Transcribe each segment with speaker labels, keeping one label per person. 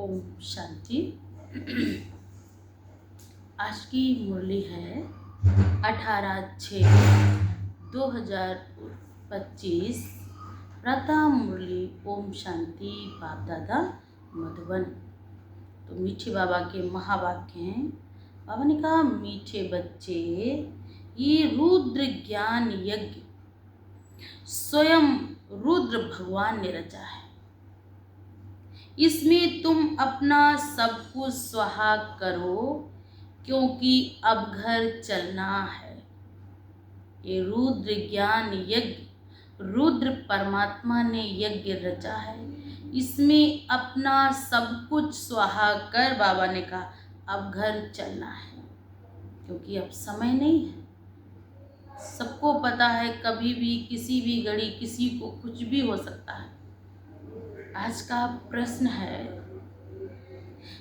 Speaker 1: ओम शांति। आज की मुरली है 18/6/2025। प्रथम मुरली ओम शांति बाप दादा मधुबन। तो मीठे बाबा के महावाक्य हैं। बाबा ने कहा, मीठे बच्चे, ये रुद्र ज्ञान यज्ञ स्वयं रुद्र भगवान ने रचा है। इसमें तुम अपना सब कुछ स्वाहा करो, क्योंकि अब घर चलना है। ये रुद्र ज्ञान यज्ञ रुद्र परमात्मा ने यज्ञ रचा है। इसमें अपना सब कुछ स्वाहा कर, बाबा ने कहा, अब घर चलना है, क्योंकि अब समय नहीं है। सबको पता है, कभी भी किसी भी घड़ी किसी को कुछ भी हो सकता है। आज का प्रश्न है,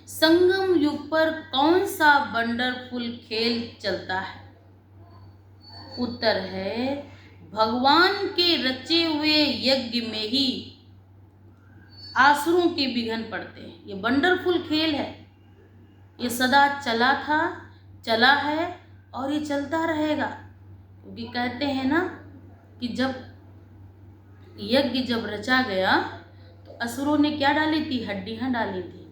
Speaker 1: संगम युग पर कौन सा वंडरफुल खेल चलता है? उत्तर है, भगवान के रचे हुए यज्ञ में ही आसुरों के विघ्न पड़ते हैं। ये वंडरफुल खेल है। ये सदा चला था, चला है और ये चलता रहेगा। क्योंकि कहते हैं ना कि जब यज्ञ रचा गया तो असुरों ने क्या डाली थी? हड्डियां डाली थी।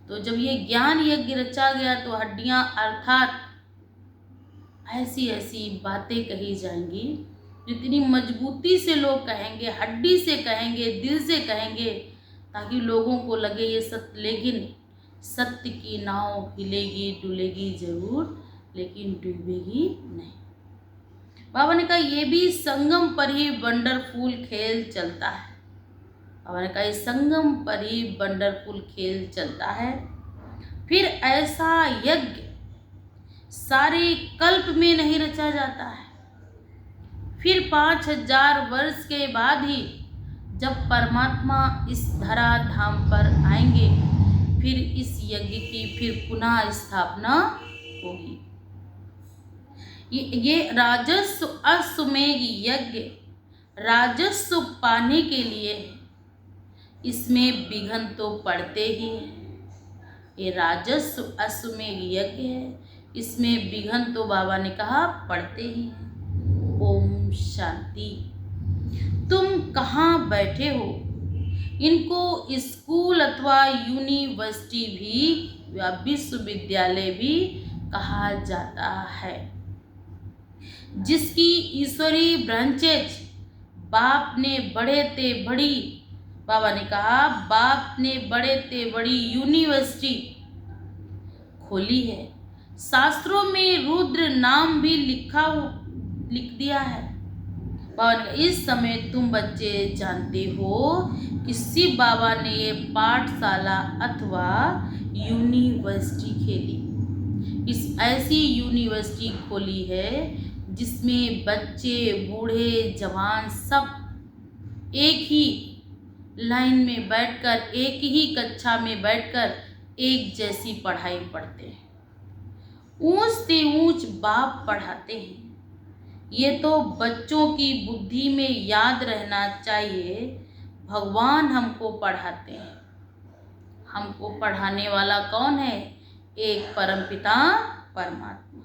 Speaker 1: तो जब ये ज्ञान यज्ञ रचा गया तो हड्डियां अर्थात ऐसी ऐसी बातें कही जाएंगी, जितनी मजबूती से लोग कहेंगे, हड्डी से कहेंगे, दिल से कहेंगे, ताकि लोगों को लगे ये सत्य। लेकिन सत्य की नाव हिलेगी डुलेगी जरूर, लेकिन डूबेगी नहीं। बाबा ने कहा, ये भी संगम पर ही वंडरफुल खेल चलता है। बाबा ने कहा, इस संगम पर ही वंडरफुल खेल चलता है। फिर ऐसा यज्ञ सारे कल्प में नहीं रचा जाता है। फिर 5000 वर्ष के बाद ही जब परमात्मा इस धरा धाम पर आएंगे, फिर इस यज्ञ की फिर पुनः स्थापना होगी। ये राजस्व अश्वमेध यज्ञ राजस्व पाने के लिए है। इसमें विघ्न तो पड़ते ही हैं। ये राजस्व अश्वमेध यज्ञ है, इसमें विघ्न तो बाबा ने कहा पड़ते ही हैं। ओम शांति। तुम कहाँ बैठे हो? इनको स्कूल अथवा यूनिवर्सिटी भी या विश्वविद्यालय भी कहा जाता है, जिसकी ईश्वरी ब्रांचेज बाप ने बड़े ते बड़ी, बाबा ने कहा, बाप ने बड़े ते बड़ी यूनिवर्सिटी खोली है। शास्त्रों में रुद्र नाम भी लिख दिया है। बाबा ने कहा, इस समय तुम बच्चे जानते हो कि शिव बाबा ने ये पाठशाला अथवा यूनिवर्सिटी खेली। इस ऐसी यूनिवर्सिटी खोली है जिसमें बच्चे बूढ़े जवान सब एक ही लाइन में बैठकर, एक ही कक्षा में बैठकर एक जैसी पढ़ाई पढ़ते हैं। ऊंच से ऊंच बाप पढ़ाते हैं। ये तो बच्चों की बुद्धि में याद रहना चाहिए, भगवान हमको पढ़ाते हैं। हमको पढ़ाने वाला कौन है? एक परमपिता परमात्मा।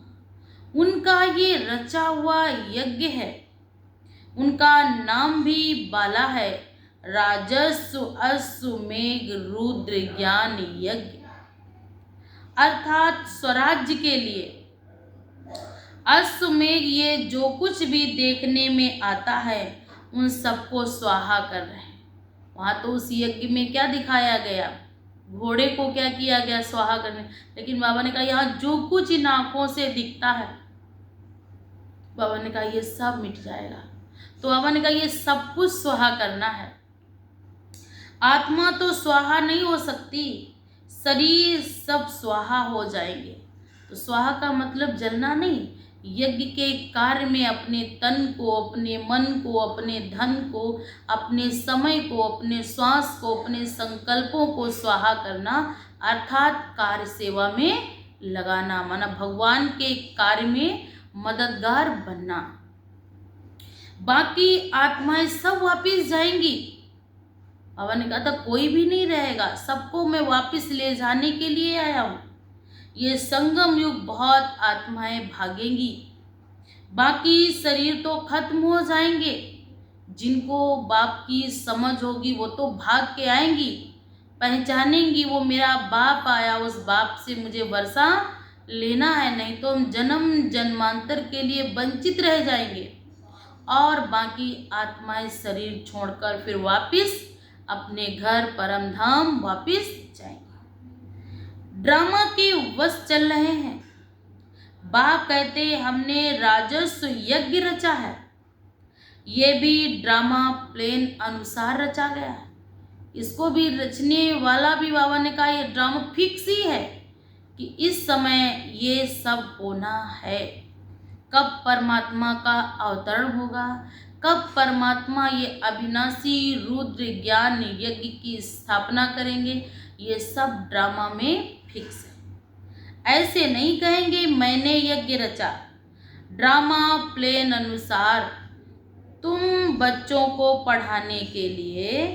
Speaker 1: उनका ये रचा हुआ यज्ञ है। उनका नाम भी बाला है, राजस्व अश्वमेध रुद्र ज्ञान यज्ञ, अर्थात स्वराज्य के लिए। अश्वमेध ये जो कुछ भी देखने में आता है उन सबको स्वाहा कर रहे हैं। वहाँ तो उस यज्ञ में क्या दिखाया गया? घोड़े को क्या किया गया? स्वाहा करने। लेकिन बाबा ने कहा, यहाँ जो कुछ इन आँखों से दिखता है, बाबा ने कहा, ये सब मिट जाएगा। तो बाबा ने कहा, ये सब कुछ स्वाहा करना है। आत्मा तो स्वाहा नहीं हो सकती, शरीर सब स्वाहा हो जाएंगे। तो स्वाहा का मतलब जलना नहीं। यज्ञ के कार्य में अपने तन को, अपने मन को, अपने धन को, अपने समय को, अपने श्वास को, अपने संकल्पों को स्वाहा करना, अर्थात कार्य सेवा में लगाना, माना भगवान के कार्य में मददगार बनना। बाकी आत्माएं सब वापिस जाएंगी। बाबा ने कहा था कोई भी नहीं रहेगा, सबको मैं वापस ले जाने के लिए आया हूँ। ये संगम युग बहुत आत्माएं भागेंगी, बाकी शरीर तो खत्म हो जाएंगे। जिनको बाप की समझ होगी वो तो भाग के आएंगी, पहचानेंगी वो मेरा बाप आया, उस बाप से मुझे वर्षा लेना है, नहीं तो हम जन्म जन्मांतर के लिए वंचित रह जाएंगे। और बाकी आत्माएं शरीर छोड़कर फिर वापस अपने घर परम धाम वापस जाएंगे। ड्रामा के वश चल रहे हैं। बाप कहते हमने राजस्व यज्ञ रचा है, ये भी ड्रामा प्लेन अनुसार रचा गया है। इसको भी रचने वाला भी बाबा ने कहा ये ड्रामा फिक्स ही है कि इस समय ये सब होना है। कब परमात्मा का अवतरण होगा, कब परमात्मा ये अविनाशी रुद्र ज्ञान यज्ञ की स्थापना करेंगे, ये सब ड्रामा में फिक्स है। ऐसे नहीं कहेंगे मैंने यज्ञ रचा। ड्रामा प्लेन अनुसार तुम बच्चों को पढ़ाने के लिए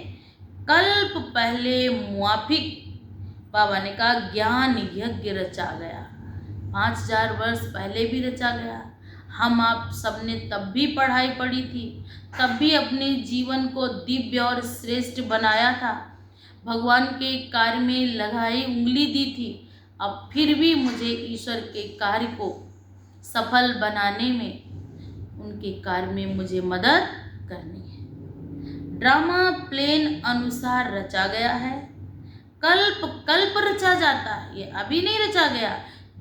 Speaker 1: कल्प पहले मुआफिक बाबा ने कहा ज्ञान यज्ञ रचा गया। 5000 वर्ष पहले भी रचा गया। हम आप सबने तब भी पढ़ाई पढ़ी थी, तब भी अपने जीवन को दिव्य और श्रेष्ठ बनाया था, भगवान के कार्य में लगाई उंगली दी थी। अब फिर भी मुझे ईश्वर के कार्य को सफल बनाने में, उनके कार्य में मुझे मदद करनी है। ड्रामा प्लेन अनुसार रचा गया है। कल्प कल्प रचा जाता है, ये अभी नहीं रचा गया।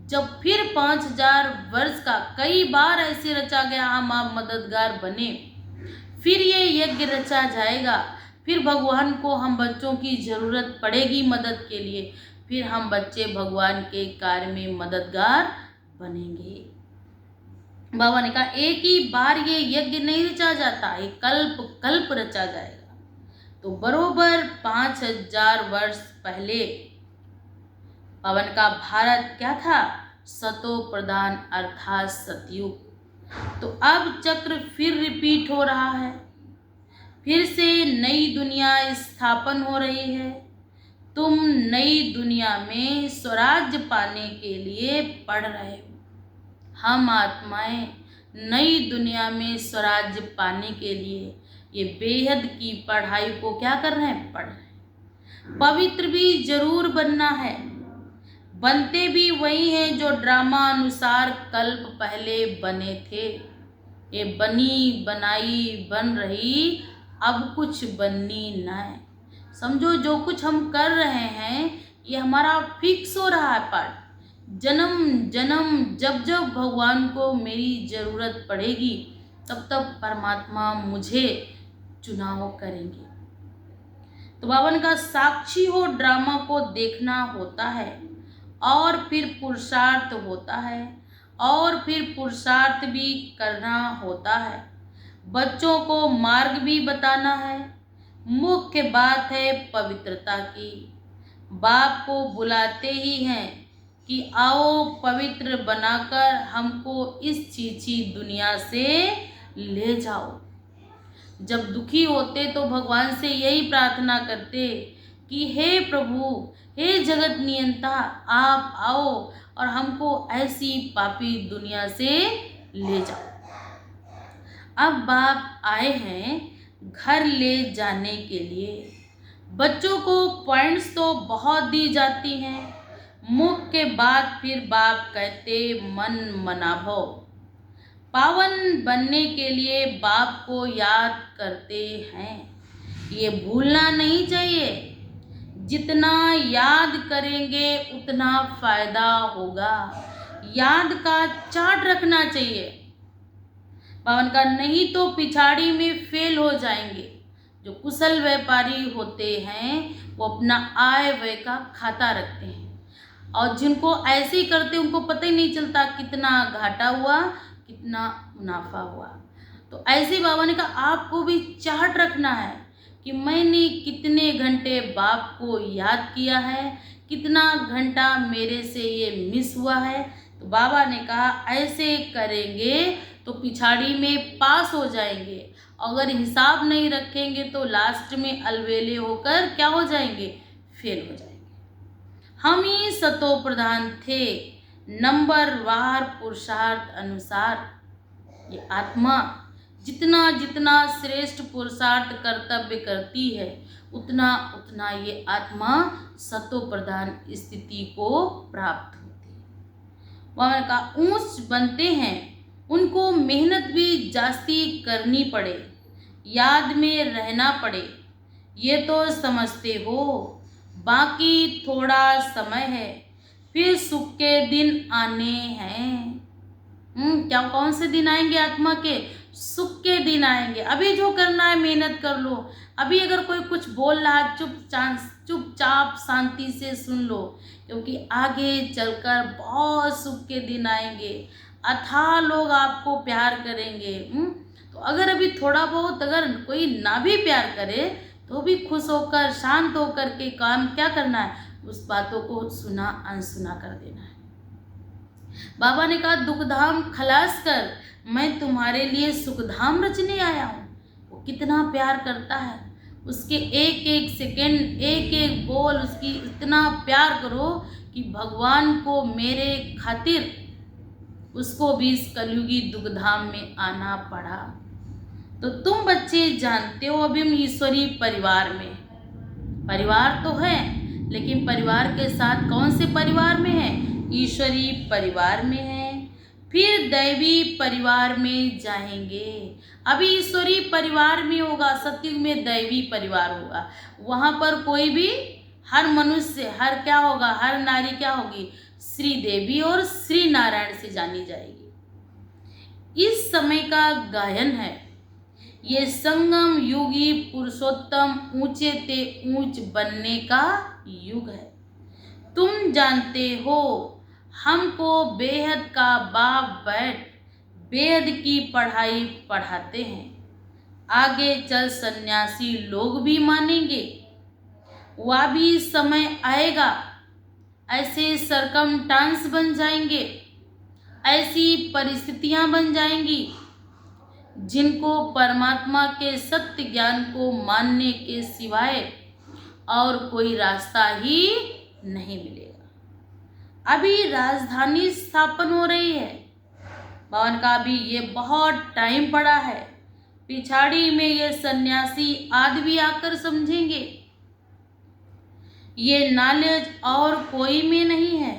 Speaker 1: जब फिर 5000 वर्ष का कई बार ऐसे रचा गया, हम आप मददगार बने, फिर ये यज्ञ रचा जाएगा। फिर भगवान को हम बच्चों की ज़रूरत पड़ेगी मदद के लिए, फिर हम बच्चे भगवान के कार्य में मददगार बनेंगे। बाबा ने कहा एक ही बार ये यज्ञ नहीं रचा जाता, ये कल्प कल्प रचा जाएगा। तो बरोबर 5000 वर्ष पहले बाबा ने कहा भारत क्या था, सतो प्रधान अर्थात सतयुग। तो अब चक्र फिर रिपीट हो रहा है, फिर से नई दुनिया स्थापन हो रही है। तुम नई दुनिया में स्वराज्य पाने के लिए पढ़ रहे हो। हम आत्माएं नई दुनिया में स्वराज्य पाने के लिए ये बेहद की पढ़ाई को क्या कर रहे हैं, पढ़ रहे हैं। पवित्र भी जरूर बनना है, बनते भी वही हैं जो ड्रामा अनुसार कल्प पहले बने थे। ये बनी बनाई बन रही, अब कुछ बननी ना है। समझो जो कुछ हम कर रहे हैं ये हमारा फिक्स हो रहा है पाठ। जन्म जन्म जब जब भगवान को मेरी ज़रूरत पड़ेगी तब तब परमात्मा मुझे चुनाव करेंगे। तो बाबा ने कहा साक्षी हो ड्रामा को देखना होता है, और फिर पुरुषार्थ होता है, और फिर पुरुषार्थ भी करना होता है। बच्चों को मार्ग भी बताना है। मुख्य बात है पवित्रता की। बाप को बुलाते ही हैं कि आओ पवित्र बनाकर हमको इस चीची दुनिया से ले जाओ। जब दुखी होते तो भगवान से यही प्रार्थना करते कि हे प्रभु, हे जगत नियंता, आप आओ और हमको ऐसी पापी दुनिया से ले जाओ। अब बाप आए हैं घर ले जाने के लिए। बच्चों को पॉइंट्स तो बहुत दी जाती हैं, मुख्य बात फिर बाप कहते मन मनाभो। पावन बनने के लिए बाप को याद करते हैं, ये भूलना नहीं चाहिए। जितना याद करेंगे उतना फायदा होगा। याद का चार्ट रखना चाहिए। पावन का नहीं तो पिछाड़ी में फेल हो जाएंगे। जो कुशल व्यापारी होते हैं वो अपना आय व्यय का खाता रखते हैं, और जिनको ऐसे ही करते उनको पता ही नहीं चलता कितना घाटा हुआ कितना मुनाफा हुआ। तो ऐसे बाबा ने कहा आपको भी चार्ट रखना है कि मैंने कितने घंटे बाप को याद किया है, कितना घंटा मेरे से ये मिस हुआ है। तो बाबा ने कहा ऐसे करेंगे तो पिछाड़ी में पास हो जाएंगे, अगर हिसाब नहीं रखेंगे तो लास्ट में अलवेले होकर क्या हो जाएंगे, फेल हो जाएंगे। हम ही सतो प्रधान थे नंबर वार पुरुषार्थ अनुसार। ये आत्मा जितना जितना श्रेष्ठ पुरुषार्थ कर्तव्य करती है उतना उतना ये आत्मा सतो प्रधान स्थिति को प्राप्त होती है। वह का ऊंच बनते हैं, उनको मेहनत भी जास्ती करनी पड़े, याद में रहना पड़े, ये तो समझते हो। बाकी थोड़ा समय है, फिर सुख के दिन आने हैं। क्या कौन से दिन आएंगे आत्मा के, सुख के दिन आएंगे। अभी जो करना है मेहनत कर लो। अभी अगर कोई कुछ बोल रहा है चुपचाप शांति से सुन लो, क्योंकि आगे चलकर बहुत सुख के दिन आएंगे, अथाह लोग आपको प्यार करेंगे। तो अगर अभी थोड़ा बहुत अगर कोई ना भी प्यार करे तो भी खुश होकर शांत होकर के काम क्या करना है, उस बातों को सुना अनसुना कर देना है। बाबा ने कहा दुखधाम खलास कर, मैं तुम्हारे लिए सुखधाम रचने आया हूँ। वो कितना प्यार करता है, उसके एक एक सेकंड एक एक बोल उसकी इतना प्यार करो कि भगवान को मेरे खातिर उसको भी इस कलयुगी दुखधाम में आना पड़ा। तो तुम बच्चे जानते हो अभी हम ईश्वरीय परिवार में, परिवार तो है लेकिन परिवार के साथ कौन से परिवार में है, ईश्वरीय परिवार में है। फिर दैवी परिवार में जाएंगे। अभी ईश्वरीय परिवार में होगा, सत्युग में दैवी परिवार होगा। वहाँ पर कोई भी हर मनुष्य हर क्या होगा, हर नारी क्या होगी, श्री देवी और श्री नारायण से जानी जाएगी। इस समय का गायन है, ये संगम युगी पुरुषोत्तम ऊंचे ते ऊंच बनने का युग है। तुम जानते हो हमको बेहद का बाप बैठ बेहद की पढ़ाई पढ़ाते हैं। आगे चल सन्यासी लोग भी मानेंगे, वह भी समय आएगा, ऐसे सरकमस्टांस बन जाएंगे, ऐसी परिस्थितियां बन जाएंगी जिनको परमात्मा के सत्य ज्ञान को मानने के सिवाय और कोई रास्ता ही नहीं मिलेगा। अभी राजधानी स्थापन हो रही है, भवन का भी ये बहुत टाइम पड़ा है। पिछाड़ी में ये सन्यासी आदि भी आकर समझेंगे ये नॉलेज और कोई में नहीं है।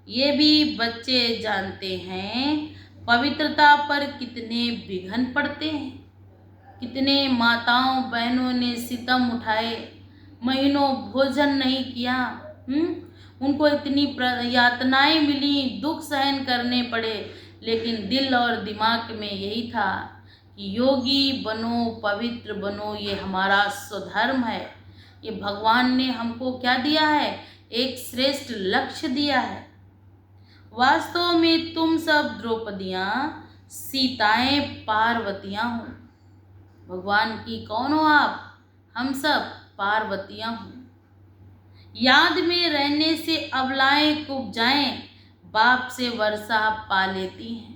Speaker 1: ये भी बच्चे जानते हैं पवित्रता पर कितने विघ्न पड़ते हैं, कितने माताओं बहनों ने सितम उठाए, महीनों भोजन नहीं किया, उनको इतनी यातनाएं मिली, दुख सहन करने पड़े, लेकिन दिल और दिमाग में यही था कि योगी बनो, पवित्र बनो, ये हमारा स्वधर्म है। ये भगवान ने हमको क्या दिया है, एक श्रेष्ठ लक्ष्य दिया है। वास्तव में तुम सब द्रौपदियाँ, सीताएं, पार्वतियाँ हो। भगवान की कौन हो आप, हम सब पार्वतियाँ हो। याद में रहने से अबलाएं कुब जाएं, बाप से वर्षा पा लेती हैं।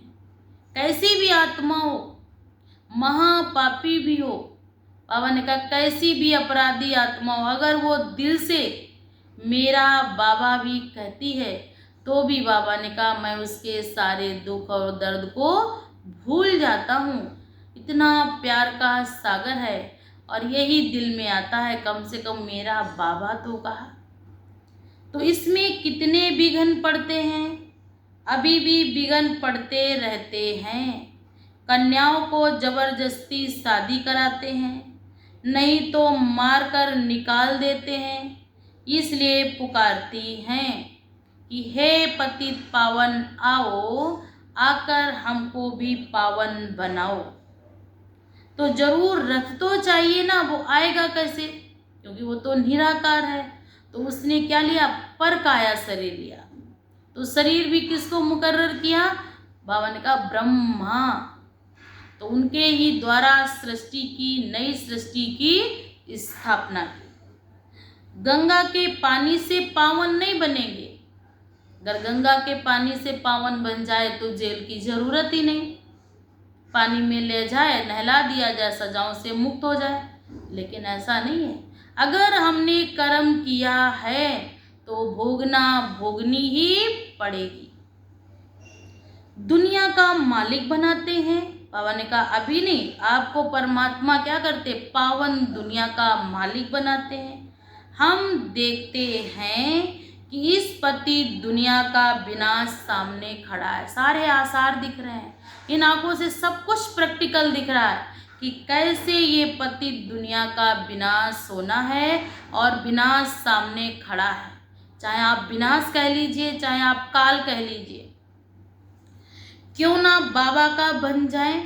Speaker 1: कैसी भी आत्मा हो, महापापी भी हो, बाबा ने कहा कैसी भी अपराधी आत्मा हो, अगर वो दिल से मेरा बाबा भी कहती है तो भी बाबा ने कहा मैं उसके सारे दुख और दर्द को भूल जाता हूँ। इतना प्यार का सागर है और यही दिल में आता है, कम से कम मेरा बाबा तो कहा। तो इसमें कितने विघ्न पड़ते हैं, अभी भी विघ्न पड़ते रहते हैं। कन्याओं को जबरदस्ती शादी कराते हैं, नहीं तो मारकर निकाल देते हैं। इसलिए पुकारती हैं कि हे पतित पावन आओ, आकर हमको भी पावन बनाओ। तो जरूर रथ तो चाहिए ना, वो आएगा कैसे, क्योंकि वो तो निराकार है। तो उसने क्या लिया, पर काया शरीर लिया। तो शरीर भी किसको मुकर्रर किया, बाबा ने कहा ब्रह्मा। तो उनके ही द्वारा सृष्टि की, नई सृष्टि की स्थापना की। गंगा के पानी से पावन नहीं बनेंगे। अगर गंगा के पानी से पावन बन जाए तो जेल की जरूरत ही नहीं। पानी में ले जाए, नहला दिया जाए, सजाओं से मुक्त हो जाए। लेकिन ऐसा नहीं है। अगर हमने कर्म किया है तो भोगना भोगनी ही पड़ेगी। दुनिया का मालिक बनाते हैं। बाबा ने कहा अभी नहीं, आपको परमात्मा क्या करते, पावन दुनिया का मालिक बनाते हैं। हम देखते हैं कि इस पति दुनिया का विनाश सामने खड़ा है, सारे आसार दिख रहे हैं। इन आंखों से सब कुछ प्रैक्टिकल दिख रहा है कि कैसे ये पति दुनिया का विनाश होना है और विनाश सामने खड़ा है। चाहे आप विनाश कह लीजिए, चाहे आप काल कह लीजिए। क्यों ना बाबा का बन जाए,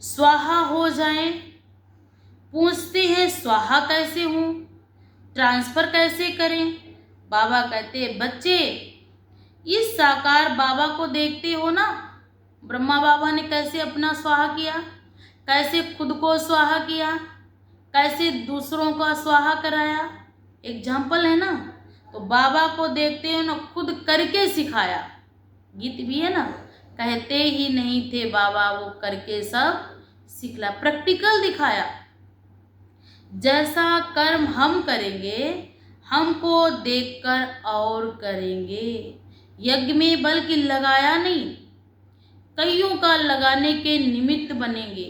Speaker 1: स्वाहा हो जाए। पूछते हैं स्वाहा कैसे हूँ, ट्रांसफर कैसे करें। बाबा कहते बच्चे, इस साकार बाबा को देखते हो ना, ब्रह्मा बाबा ने कैसे अपना स्वाहा किया, कैसे खुद को स्वाहा किया, कैसे दूसरों का स्वाहा कराया। एग्जाम्पल है ना। तो बाबा को देखते हो ना, खुद करके सिखाया। गीत भी है ना, कहते ही नहीं थे बाबा, वो करके सब सिखला, प्रैक्टिकल दिखाया। जैसा कर्म हम करेंगे, हमको देखकर और करेंगे। यज्ञ में बल्कि लगाया नहीं, कईयों का लगाने के निमित्त बनेंगे,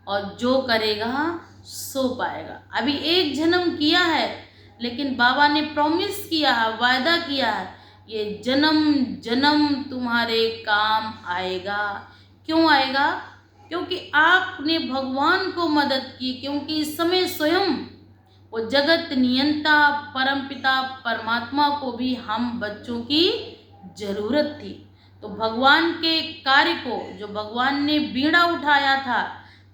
Speaker 1: और जो करेगा सो पाएगा। अभी एक जन्म किया है, लेकिन बाबा ने प्रॉमिस किया है, वायदा किया है, ये जन्म जन्म तुम्हारे काम आएगा। क्यों आएगा? क्योंकि आपने भगवान को मदद की, क्योंकि इस समय स्वयं वो जगत नियंता परमपिता परमात्मा को भी हम बच्चों की जरूरत थी। तो भगवान के कार्य को, जो भगवान ने बीड़ा उठाया था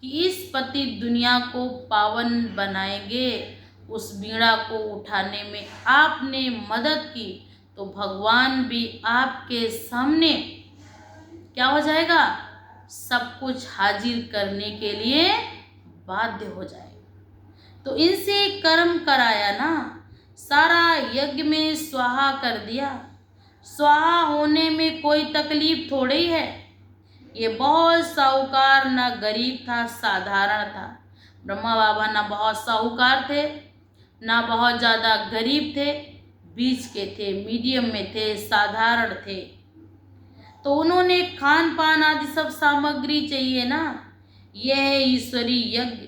Speaker 1: कि इस पति दुनिया को पावन बनाएंगे, उस बीड़ा को उठाने में आपने मदद की, तो भगवान भी आपके सामने क्या हो जाएगा, सब कुछ हाजिर करने के लिए बाध्य हो जाएगा। तो इनसे कर्म कराया ना, सारा यज्ञ में स्वाहा कर दिया। स्वाहा होने में कोई तकलीफ थोड़ी है। ये बहुत साहूकार ना गरीब था, साधारण था। ब्रह्मा बाबा ना बहुत साहूकार थे, ना बहुत ज़्यादा गरीब थे, बीच के थे, मीडियम में थे, साधारण थे। तो उन्होंने खान पान आदि सब सामग्री चाहिए ना। यह है ईश्वरी यज्ञ।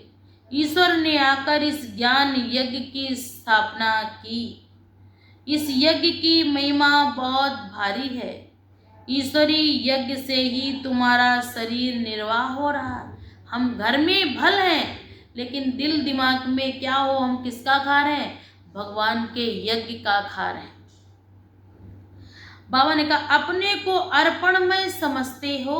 Speaker 1: ईश्वर ने आकर इस ज्ञान यज्ञ की स्थापना की। इस यज्ञ की महिमा बहुत भारी है। ईश्वरी यज्ञ से ही तुम्हारा शरीर निर्वाह हो रहा है। हम घर में भल हैं, लेकिन दिल दिमाग में क्या हो, हम किसका खा रहे हैं, भगवान के यज्ञ का खा रहे हैं। बाबा ने कहा अपने को अर्पण में समझते हो,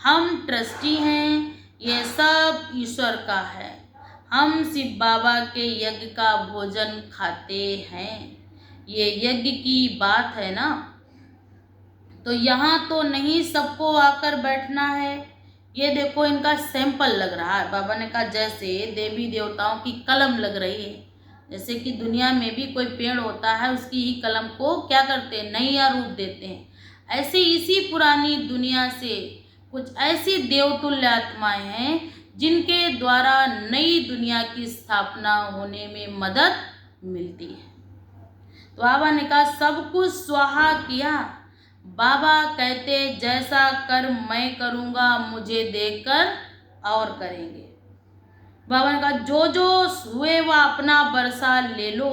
Speaker 1: हम ट्रस्टी हैं, यह सब ईश्वर का है। हम शिव बाबा के यज्ञ का भोजन खाते हैं। ये यज्ञ की बात है ना। तो यहाँ तो नहीं सबको आकर बैठना है। ये देखो इनका सैंपल लग रहा है। बाबा ने कहा जैसे देवी देवताओं की कलम लग रही है, जैसे कि दुनिया में भी कोई पेड़ होता है, उसकी ही कलम को क्या करते हैं, नया रूप देते हैं। ऐसे इसी पुरानी दुनिया से कुछ ऐसी देवतुल्य आत्माएं हैं जिनके द्वारा नई दुनिया की स्थापना होने में मदद मिलती है। तो बाबा ने कहा सब कुछ स्वाहा किया। बाबा कहते जैसा कर्म मैं करूँगा, मुझे देखकर और करेंगे। बाबा ने कहा जो जो हुए वह अपना बरसा ले लो।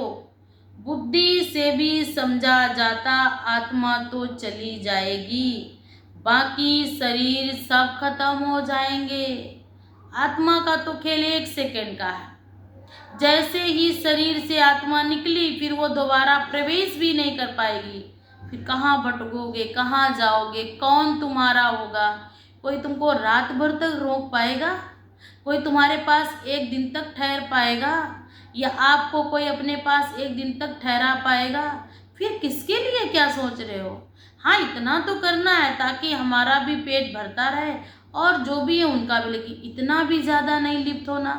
Speaker 1: बुद्धि से भी समझा जाता आत्मा तो चली जाएगी, बाकी शरीर सब खत्म हो जाएंगे। आत्मा का तो खेल 1 सेकंड का है। जैसे ही शरीर से आत्मा निकली, फिर वो दोबारा प्रवेश भी नहीं कर पाएगी। फिर कहाँ भटकोगे, कहाँ जाओगे, कौन तुम्हारा होगा? कोई तुमको रात भर तक रोक पाएगा? कोई तुम्हारे पास 1 दिन तक ठहर पाएगा? या आपको कोई अपने पास 1 दिन तक ठहरा पाएगा? फिर किसके लिए क्या सोच रहे हो? हाँ, इतना तो करना है ताकि हमारा भी पेट भरता रहे और जो भी है उनका भी, लेकिन इतना भी ज़्यादा नहीं लिप्त होना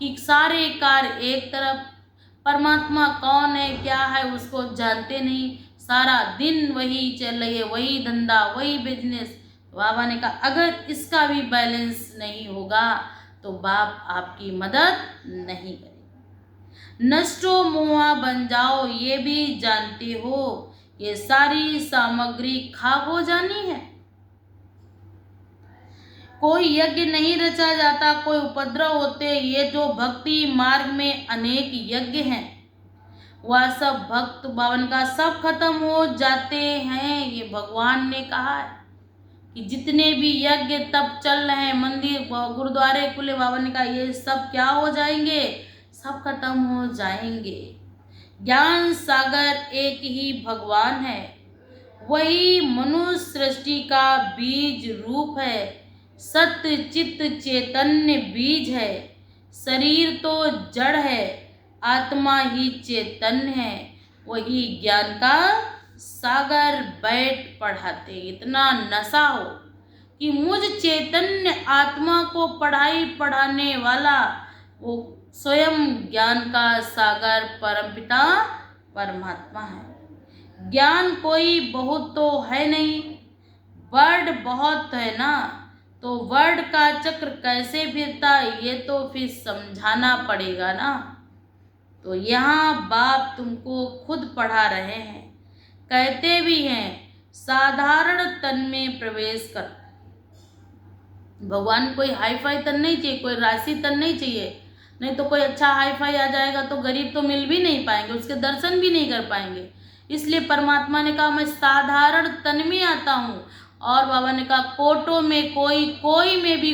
Speaker 1: कि सारे कार्य एक तरफ, परमात्मा कौन है क्या है उसको जानते नहीं, सारा दिन वही चल रही है, वही धंधा, वही बिजनेस, बाबा ने कहा अगर इसका भी बैलेंस नहीं होगा तो बाप आपकी मदद नहीं करेगा। नष्टो मुआ बन जाओ, ये भी जानते हो ये सारी सामग्री खाक हो जानी है। कोई यज्ञ नहीं रचा जाता, कोई उपद्रव होते। ये जो भक्ति मार्ग में अनेक यज्ञ हैं वह सब भक्त भवन का सब खत्म हो जाते हैं। ये भगवान ने कहा है कि जितने भी यज्ञ तप चल रहे हैं, मंदिर गुरुद्वारे खुले, बाबा ने कहा ये सब क्या हो जाएंगे, सब खत्म हो जाएंगे। ज्ञान सागर एक ही भगवान है, वही मनुष्य सृष्टि का बीज रूप है। सत्य चित्त चैतन्य बीज है। शरीर तो जड़ है, आत्मा ही चैतन्य है। वही ज्ञान का सागर बैठ पढ़ाते। इतना नशा हो कि मुझ चैतन्य आत्मा को पढ़ाने वाला वो स्वयं ज्ञान का सागर परमपिता परमात्मा है। ज्ञान कोई बहुत तो है नहीं, वर्ड बहुत है ना, तो वर्ड का चक्र कैसे फिरता ये तो फिर समझाना पड़ेगा ना। तो यहाँ बाप तुमको खुद पढ़ा रहे हैं, कहते भी हैं साधारण तन में प्रवेश कर। भगवान कोई हाई फाई तन नहीं चाहिए, कोई राशि तन नहीं चाहिए, नहीं तो कोई अच्छा हाई फाई आ जाएगा तो गरीब तो मिल भी नहीं पाएंगे, उसके दर्शन भी नहीं कर पाएंगे। इसलिए परमात्मा ने कहा मैं साधारण तन में आता हूँ। और बाबा ने कहा कोटों में कोई में भी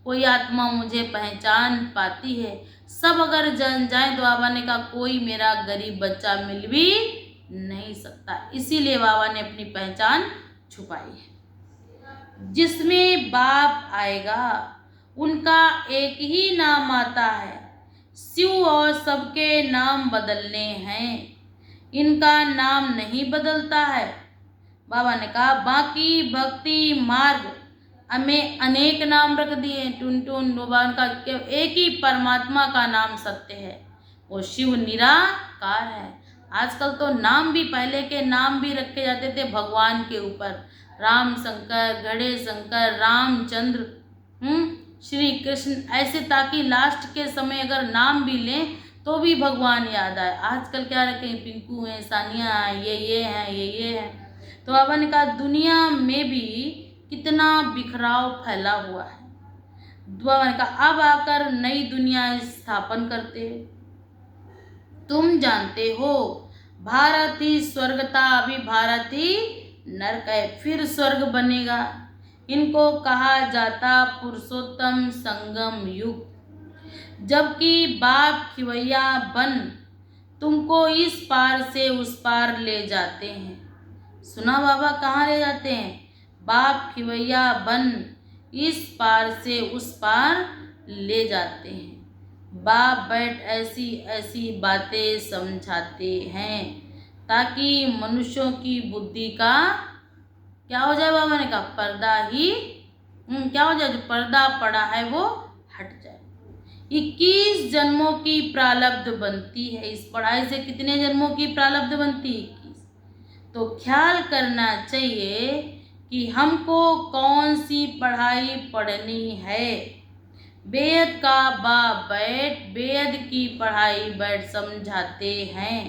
Speaker 1: कोई आत्मा मुझे पहचान पाती है। सब अगर जन जाए तो बाबा ने कहा कोई मेरा गरीब बच्चा मिल भी नहीं सकता। इसीलिए बाबा ने अपनी पहचान छुपाई है। जिसमें बाप आएगा उनका एक ही नाम आता है, शिव, और सबके नाम बदलने हैं, इनका नाम नहीं बदलता है। बाबा ने कहा बाकी भक्ति मार्ग हमें अनेक नाम रख दिए, टुन भगवान का एक ही परमात्मा का नाम सत्य है, वो शिव निराकार है। आजकल तो नाम भी, पहले के नाम भी रखे जाते थे भगवान के ऊपर, राम शंकर, गणेश शंकर, रामचंद्र, श्री कृष्ण, ऐसे, ताकि लास्ट के समय अगर नाम भी लें तो भी भगवान याद आए। आजकल क्या रखें, पिंकू है, सानिया है, ये हैं, ये हैं। तो बाबा ने कहा दुनिया में भी कितना बिखराव फैला हुआ है। बाबा ने कहा अब आकर नई दुनिया स्थापन करते। तुम जानते हो भारत ही स्वर्ग था, अभी भारत ही नरक है, फिर स्वर्ग बनेगा। इनको कहा जाता पुरुषोत्तम संगम युग। जबकि बाप खिवैया बन तुमको इस पार से उस पार ले जाते हैं। सुना बाबा कहाँ ले जाते हैं? बाप खिवैया बन इस पार से उस पार ले जाते हैं। बाप बैठ ऐसी ऐसी बातें समझाते हैं ताकि मनुष्यों की बुद्धि का क्या हो जाए। बाबा ने कहा पर्दा ही क्या हो जाए, जो पर्दा पड़ा है वो हट जाए। 21 जन्मों की प्रारब्ध बनती है। इस पढ़ाई से कितने जन्मों की प्रारब्ध बनती है? 21। तो ख्याल करना चाहिए कि हमको कौन सी पढ़ाई पढ़नी है। वेद का बाप बैठ वेद की पढ़ाई बैठ समझाते हैं,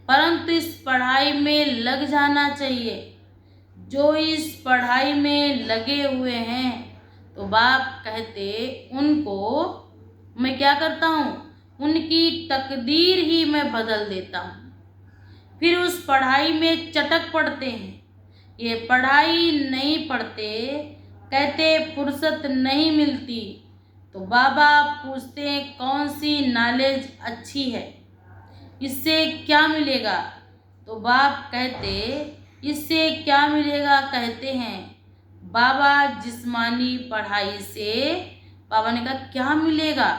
Speaker 1: परंतु इस पढ़ाई में लग जाना चाहिए। जो इस पढ़ाई में लगे हुए हैं तो बाप कहते उनको मैं क्या करता हूँ, उनकी तकदीर ही मैं बदल देता हूँ। फिर उस पढ़ाई में चटक पड़ते हैं। ये पढ़ाई नहीं पढ़ते, कहते फुर्सत नहीं मिलती। तो बाबा पूछते हैं कौन सी नॉलेज अच्छी है, इससे क्या मिलेगा? तो बाप कहते इससे क्या मिलेगा? कहते हैं बाबा जिस्मानी पढ़ाई से। बाबा ने कहा क्या मिलेगा?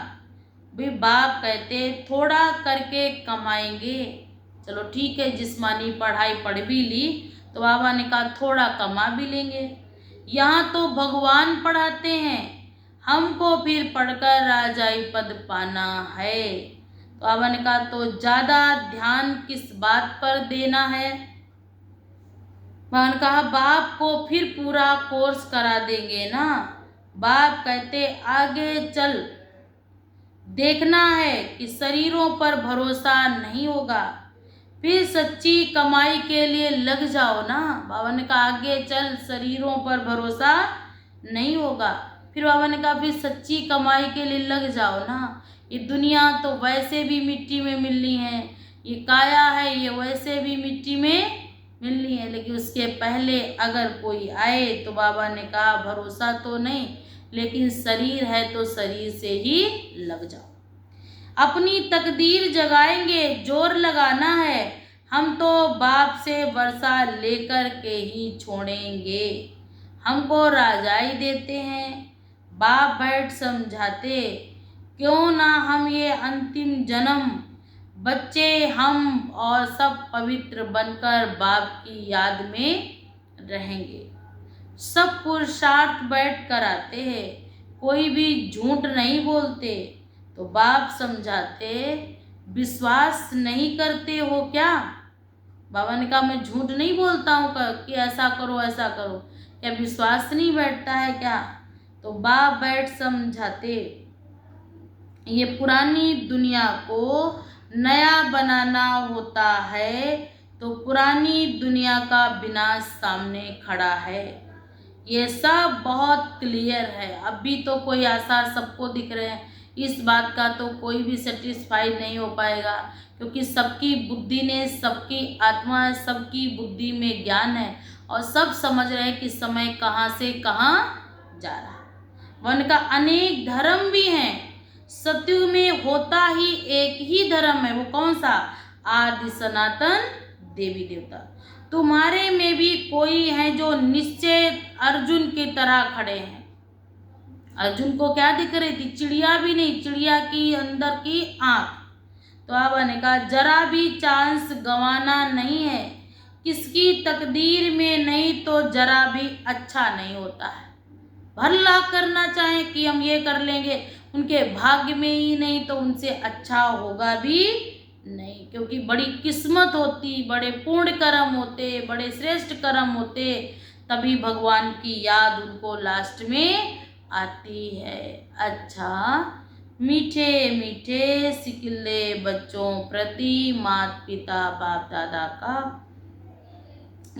Speaker 1: भाई बाप कहते थोड़ा करके कमाएंगे। चलो ठीक है, जिस्मानी पढ़ाई पढ़ भी ली तो बाबा ने कहा थोड़ा कमा भी लेंगे। यहाँ तो भगवान पढ़ाते हैं, हमको फिर पढ़कर राजाई पद पाना है। तो बाबा ने कहा तो ज़्यादा ध्यान किस बात पर देना है? बाबा ने कहा बाप को फिर पूरा कोर्स करा देंगे ना। बाप कहते आगे चल, देखना है कि शरीरों पर भरोसा नहीं होगा, फिर सच्ची कमाई के लिए लग जाओ ना। बाबा ने कहा आगे चल, शरीरों पर भरोसा नहीं होगा। फिर बाबा ने कहा फिर सच्ची कमाई के लिए लग जाओ ना। ये दुनिया तो वैसे भी मिट्टी में मिलनी है, ये काया है ये वैसे भी मिट्टी में मिलनी है, लेकिन उसके पहले अगर कोई आए तो बाबा ने कहा भरोसा तो नहीं, लेकिन शरीर है तो शरीर से ही लग जाओ। अपनी तकदीर जगाएंगे, जोर लगाना है, हम तो बाप से वर्षा लेकर के ही छोड़ेंगे। हमको राजाई देते हैं, बाप बैठ समझाते, क्यों ना हम ये अंतिम जन्म बच्चे हम और सब पवित्र बनकर बाप की याद में रहेंगे। सब पुरुषार्थ बैठ कर आते हैं, कोई भी झूठ नहीं बोलते। तो बाप समझाते विश्वास नहीं करते हो क्या। बाबा ने कहा मैं झूठ नहीं बोलता हूँ कि ऐसा करो ऐसा करो, क्या विश्वास नहीं बैठता है क्या। तो बाप बैठ समझाते ये पुरानी दुनिया को नया बनाना होता है, तो पुरानी दुनिया का विनाश सामने खड़ा है। ये सब बहुत क्लियर है, अभी तो कोई आसार सबको दिख रहे हैं, इस बात का तो कोई भी सेटिस्फाई नहीं हो पाएगा, क्योंकि सबकी बुद्धि ने, सबकी आत्मा है, सबकी बुद्धि में ज्ञान है और सब समझ रहे हैं कि समय कहाँ से कहाँ जा रहा है। वन का अनेक धर्म भी हैं, सतयुग में होता ही एक ही धर्म है, वो कौन सा, आदि सनातन देवी देवता। तुम्हारे में भी कोई है जो निश्चय अर्जुन की तरह खड़े हैं। अर्जुन को क्या दिख रही थी, चिड़िया भी नहीं, चिड़िया की अंदर की आंख। तो बाबा ने कहा जरा भी चांस गंवाना नहीं है, किसकी तकदीर में नहीं तो जरा भी अच्छा नहीं होता है। भला करना चाहें कि हम ये कर लेंगे, उनके भाग्य में ही नहीं तो उनसे अच्छा होगा भी नहीं, क्योंकि बड़ी किस्मत होती, बड़े पूर्ण कर्म होते, बड़े श्रेष्ठ कर्म होते, तभी भगवान की याद उनको लास्ट में आती है। अच्छा, मीठे मीठे सिकिल्ले बच्चों प्रति माता पिता बाप दादा का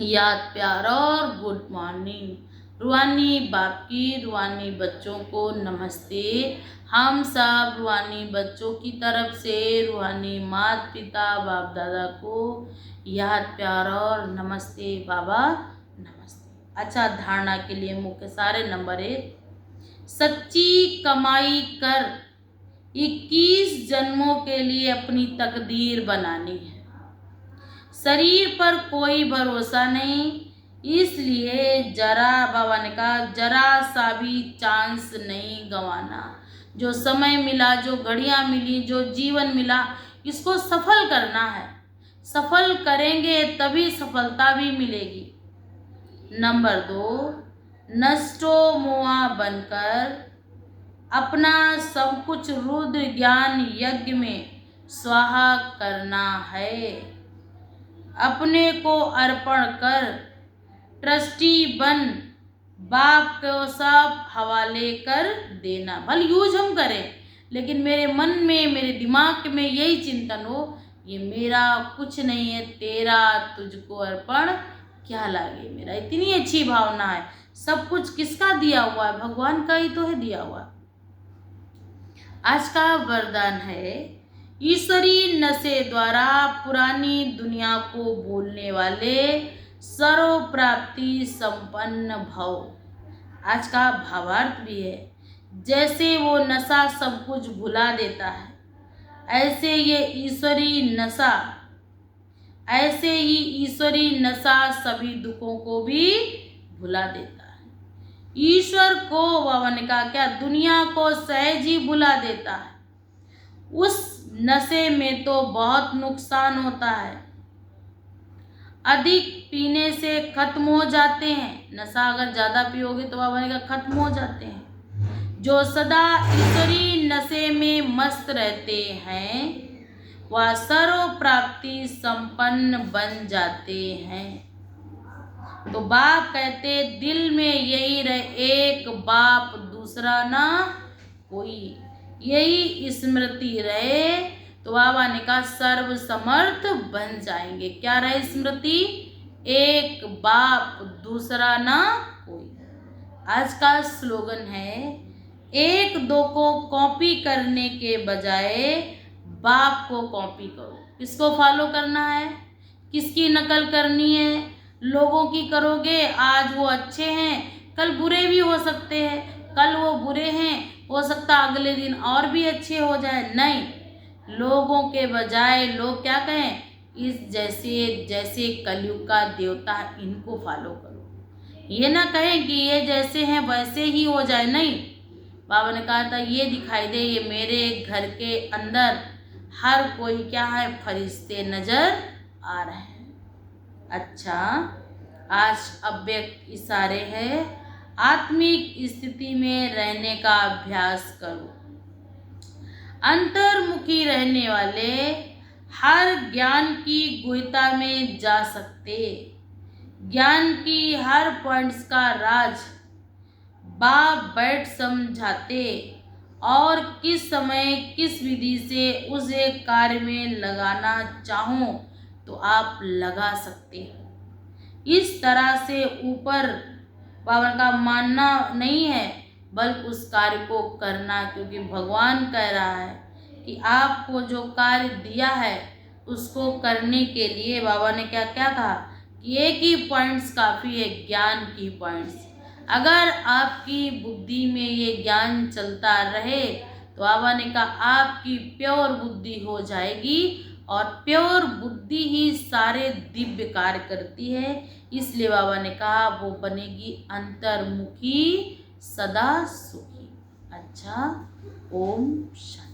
Speaker 1: याद प्यार और गुड मॉर्निंग। रूहानी बाप की रूहानी बच्चों को नमस्ते। हम सब रूहानी बच्चों की तरफ से रूहानी माता पिता बाप दादा को याद प्यार और नमस्ते बाबा नमस्ते। अच्छा, धारणा के लिए मुख्य सारे नंबर 1, सच्ची कमाई कर 21 जन्मों के लिए अपनी तकदीर बनानी है। शरीर पर कोई भरोसा नहीं, इसलिए जरा, बाबा ने कहा जरा सा भी चांस नहीं गंवाना। जो समय मिला, जो घड़ियां मिली, जो जीवन मिला, इसको सफल करना है। सफल करेंगे तभी सफलता भी मिलेगी। नंबर 2, नष्टो मोआ बनकर अपना सब कुछ रुद्र ज्ञान यज्ञ में स्वाहा करना है। अपने को अर्पण कर ट्रस्टी बन बाप को सब हवाले कर देना। भले यूज हम करें, लेकिन मेरे मन में, मेरे दिमाग में यही चिंतन हो, ये मेरा कुछ नहीं है, तेरा तुझको अर्पण क्या लागे मेरा। इतनी अच्छी भावना है। सब कुछ किसका दिया हुआ है, भगवान का ही तो है दिया हुआ। आज का वरदान है, ईश्वरी नशे द्वारा पुरानी दुनिया को भूलने वाले सर्व प्राप्ति संपन्न भव। आज का भावार्थ भी है, जैसे वो नशा सब कुछ भुला देता है, ऐसे ये ईश्वरी नशा, ऐसे ही ईश्वरी नशा सभी दुखों को भी भुला देता है। ईश्वर को, बाबा ने कहा क्या, दुनिया को सहज ही भुला देता है। उस नशे में तो बहुत नुकसान होता है, अधिक पीने से खत्म हो जाते हैं। नशा अगर ज़्यादा पियोगे तो बाबा ने कहा खत्म हो जाते हैं। जो सदा ईश्वरी नशे में मस्त रहते हैं वह सर्व प्राप्ति संपन्न बन जाते हैं। तो बाप कहते दिल में यही रहे, एक बाप दूसरा ना कोई, यही स्मृति रहे तो बाबा ने कहा सर्व समर्थ बन जाएंगे। क्या रहे स्मृति? एक बाप दूसरा ना कोई। आज का स्लोगन है, एक दो को कॉपी करने के बजाय बाप को कॉपी करो। किसको फॉलो करना है? किसकी नकल करनी है? लोगों की करोगे, आज वो अच्छे हैं कल बुरे भी हो सकते हैं, कल वो बुरे हैं हो सकता अगले दिन और भी अच्छे हो जाए। नहीं, लोगों के बजाय लोग क्या कहें, इस जैसे कलयुग का देवता इनको फॉलो करो। ये ना कहें कि ये जैसे हैं वैसे ही हो जाए। नहीं, बाबा ने कहा था ये दिखाई दे, ये मेरे घर के अंदर हर कोई क्या है, फरिश्ते नजर आ रहे हैं। अच्छा, आज अव्यक्त इशारे है, आत्मिक स्थिति में रहने का अभ्यास करो। अंतर्मुखी रहने वाले हर ज्ञान की गुहिता में जा सकते, ज्ञान की हर पॉइंट्स का राज बाप बैठ समझाते और किस समय किस विधि से उस एक कार्य में लगाना चाहो तो आप लगा सकते हो। इस तरह से ऊपर बाबा का मानना नहीं है, बल्कि उस कार्य को करना, क्योंकि भगवान कह रहा है कि आपको जो कार्य दिया है उसको करने के लिए बाबा ने क्या क्या कहा कि एक ही पॉइंट्स काफ़ी है, ज्ञान की पॉइंट्स। अगर आपकी बुद्धि में ये ज्ञान चलता रहे तो बाबा ने कहा आपकी प्योर बुद्धि हो जाएगी, और प्योर बुद्धि ही सारे दिव्य कार्य करती है। इसलिए बाबा ने कहा वो बनेगी अंतर्मुखी सदा सुखी। अच्छा, ओम शांति।